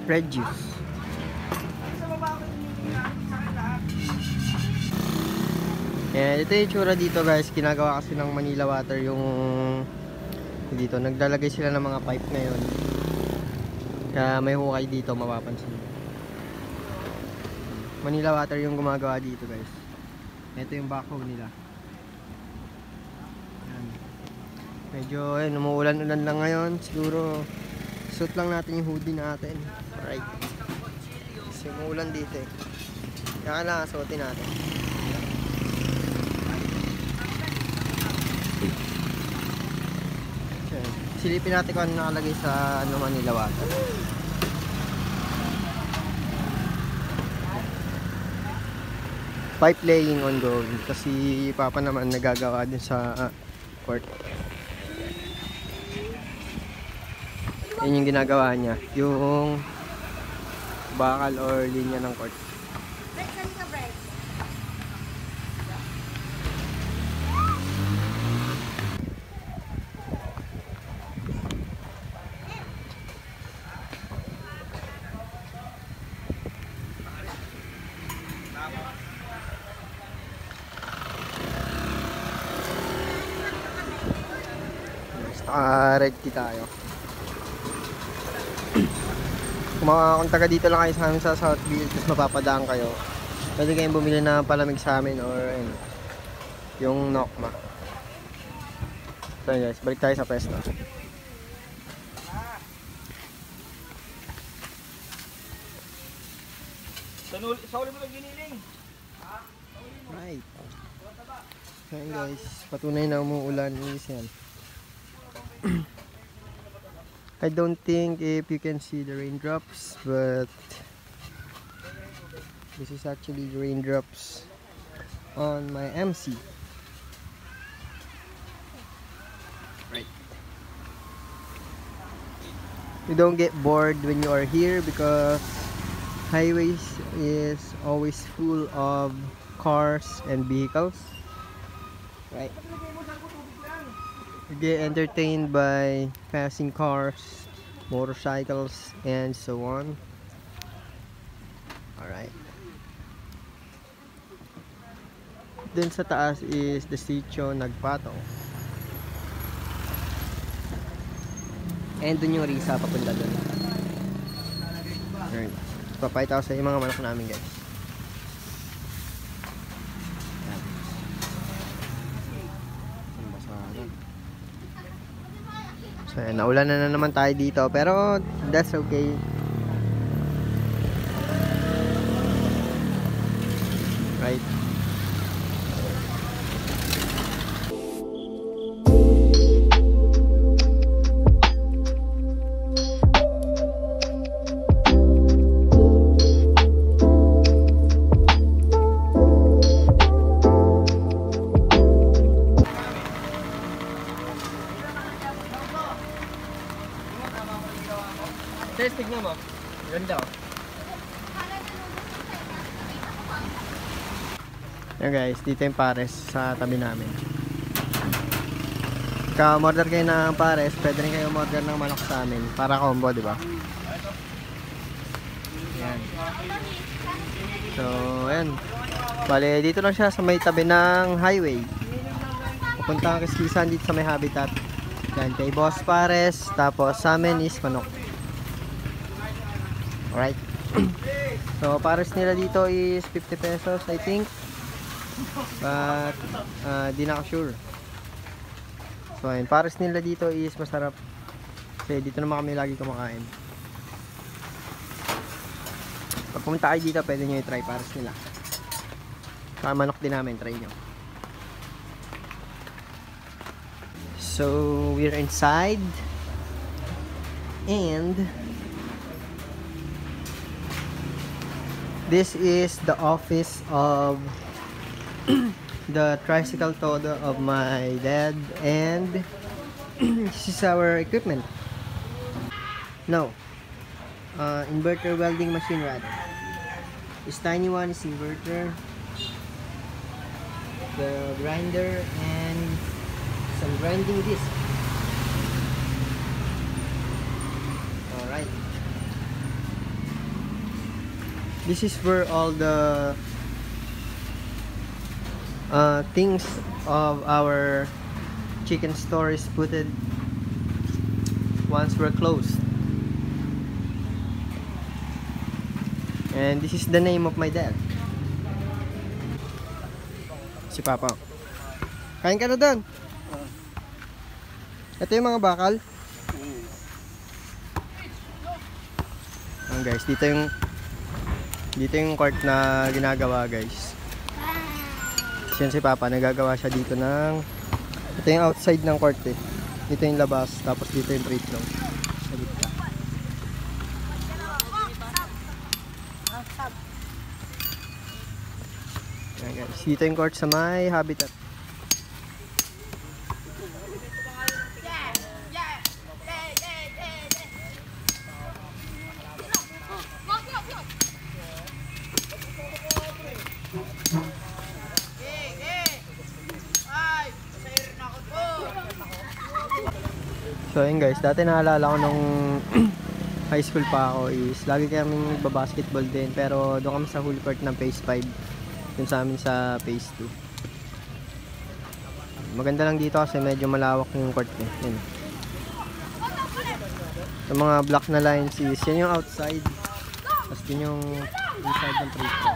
red juice. And ito yung tsura dito guys. Ginagawa kasi ng Manila Water yung dito. Naglalagay sila ng mga pipe ngayon. Kaya may hukay dito, mapapansin. Manila Water yung gumagawa dito guys. Ito yung backhoe nila. Yan. Medyo umuulan-ulan lang ngayon. Siguro suot lang natin yung hoodie natin. Alright. Kasi umuulan dito eh. Kaya lang suotin natin. Silipin natin kung ano nakalagay sa Manila Water. Pipe laying ongoing kasi Papa naman nagagawa din sa court. Yan yung ginagawa niya, yung bakal or linya ng court. Red key tayo. Kung taga dito lang kayo sa amin sa Southville, tapos mapapadaan kayo, pwede kayong bumili na palamig sa amin or yung Nokma. So guys, balik tayo sa pwesto. Sa uli mo lang giniling. Right. So guys, patunay na umuulan. Yan. I don't think if you can see the raindrops, but this is actually the raindrops on my MC. Right. You don't get bored when you are here because highways is always full of cars and vehicles. Right. You get entertained by passing cars, motorcycles, and so on. Alright. Dun sa taas is the sitio Nagpatong. And dun yung Risa papunta dun. Alright. Papayta ko sa yung mga manok namin guys. So, naulan na naman tayo dito pero that's okay. Right. Tignan mo. Ganda oh. Yan guys, dito yung pares sa tabi namin. Ka-order kayo ng pares, pwede rin kayo order ng manok sa amin para combo, di ba? Yan. So, ayan. Bale, dito lang siya sa may tabi ng highway. Pupunta ang Kiskisan dito sa may habitat. Yan, kay Boss Pares. Tapos sa amin is manok. Alright. So, pares nila dito is 50 pesos, I think. But, di na ako sure. So, ayun. Pares nila dito is masarap. Kasi dito naman kami lagi kumakain. Pag pumunta kayo dito, pwede nyo i-try pares nila. Saka manok din namin, try nyo. So, we're inside. And this is the office of the tricycle todo of my dad, and this is our equipment. No, inverter welding machine rather. This tiny one is inverter, the grinder, and some grinding disc. Alright. This is where all the things of our chicken store is put it once we're closed. And this is the name of my dad. Si Papa. Kain ka na doon. Ito yung mga bakal. Guys, dito yung court na ginagawa, guys. Yan si Papa, nagagawa siya dito ng ito yung outside ng court eh. Dito yung labas, tapos dito yung free throw. Sa gitna. Yan guys, dito yung court sa may habitat. So yun guys, dati naalala ko nung high school pa ako is lagi kaming basketball din, pero doon kami sa whole court ng phase 5, yun sa amin sa phase 2. Maganda lang dito kasi medyo malawak yung court eh. Yun. Yung mga black na lines is yan yung outside, tapos din yung inside ng free throw.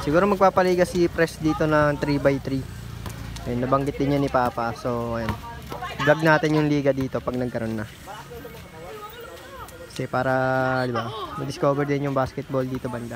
Siguro magpapaliga si Press dito ng 3x3. Ayun, nabanggit din niya ni Papa, so ayun, vlog natin yung liga dito pag nagkaroon na. Kasi para, di ba, ma-discover din yung basketball dito banda.